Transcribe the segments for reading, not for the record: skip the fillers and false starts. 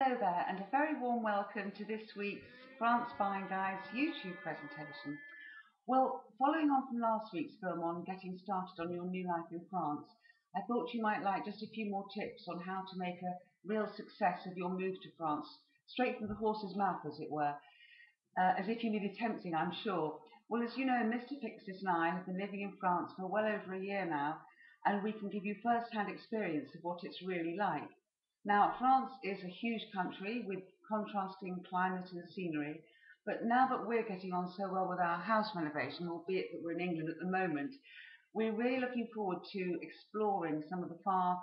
Hello there, and a very warm welcome to this week's France Buying Guides YouTube presentation. Well, following on from last week's film on getting started on your new life in France, I thought you might like just a few more tips on how to make a real success of your move to France, straight from the horse's mouth, as it were, as if you needed tempting, I'm sure. Well, as you know, Mr. Fixis and I have been living in France for well over a year now, and we can give you first-hand experience of what it's really like. Now, France is a huge country with contrasting climate and scenery, but now that we're getting on so well with our house renovation, albeit that we're in England at the moment, we're really looking forward to exploring some of the far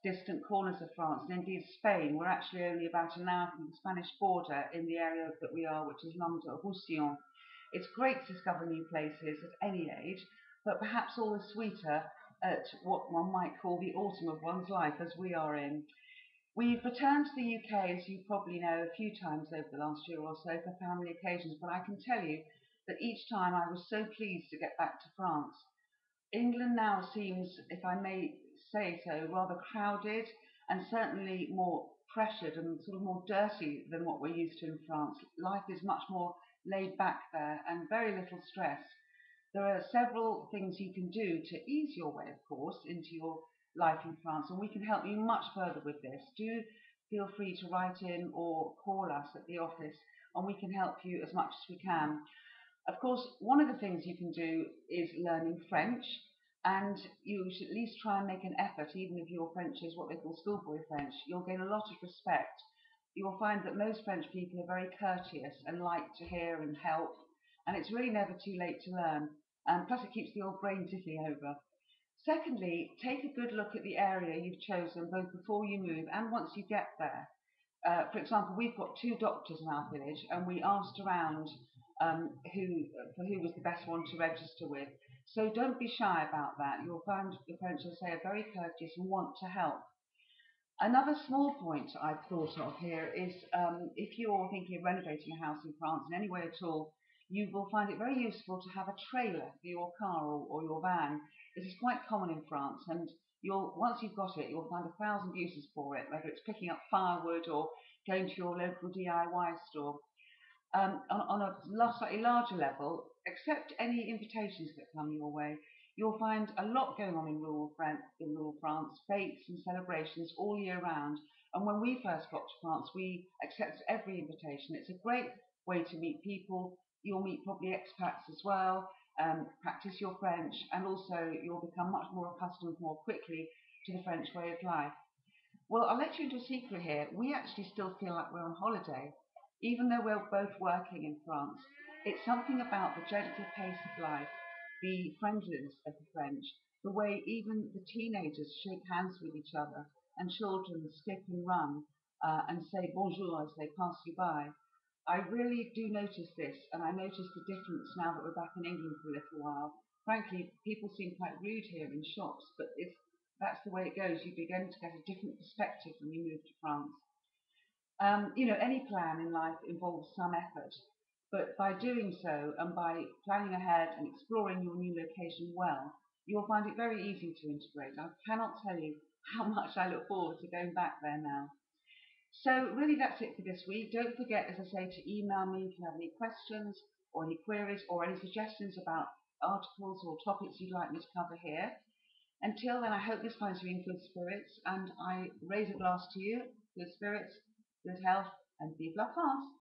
distant corners of France, and indeed Spain. We're actually only about an hour from the Spanish border in the area that we are, which is Languedoc-Roussillon. It's great to discover new places at any age, but perhaps all the sweeter at what one might call the autumn of one's life, as we are in. We've returned to the UK, as you probably know, a few times over the last year or so for family occasions, but I can tell you that each time I was so pleased to get back to France. England now seems, if I may say so, rather crowded and certainly more pressured and sort of more dirty than what we're used to in France. Life is much more laid back there and very little stress. There are several things you can do to ease your way, of course, into your life in France, and we can help you much further with this. Do feel free to write in or call us at the office, and we can help you as much as we can. Of course, one of the things you can do is learning French, and you should at least try and make an effort, even if your French is what they call schoolboy French. You'll gain a lot of respect. You'll find that most French people are very courteous and like to hear and help, and it's really never too late to learn. And plus, it keeps the old brain ticking over. Secondly, take a good look at the area you've chosen both before you move and once you get there. For example, we've got two doctors in our village, and we asked around who was the best one to register with. So don't be shy about that. You'll find the French, as I say, are very courteous and want to help. Another small point I've thought of here is if you're thinking of renovating a house in France in any way at all, you will find it very useful to have a trailer for your car or your van. This is quite common in France, and once you've got it, you'll find 1,000 uses for it, whether it's picking up firewood or going to your local DIY store. On a slightly larger level, accept any invitations that come your way. You'll find a lot going on in rural France, fetes and celebrations all year round. And when we first got to France, we accepted every invitation. It's a great way to meet people. You'll meet probably expats as well, practice your French, and also you'll become much more accustomed more quickly to the French way of life. Well, I'll let you into a secret here. We actually still feel like we're on holiday, even though we're both working in France. It's something about the gentle pace of life, the friendliness of the French, the way even the teenagers shake hands with each other, and children skip and run and say bonjour as they pass you by. I really do notice this, and I notice the difference now that we're back in England for a little while. Frankly, people seem quite rude here in shops, but that's the way it goes. You begin to get a different perspective when you move to France. Any plan in life involves some effort, but by doing so and by planning ahead and exploring your new location well, you'll find it very easy to integrate. I cannot tell you how much I look forward to going back there now. So really that's it for this week. Don't forget, as I say, to email me if you have any questions or any queries or any suggestions about articles or topics you'd like me to cover here. Until then, I hope this finds you in good spirits, and I raise a glass to you, good spirits, good health, and vive la France!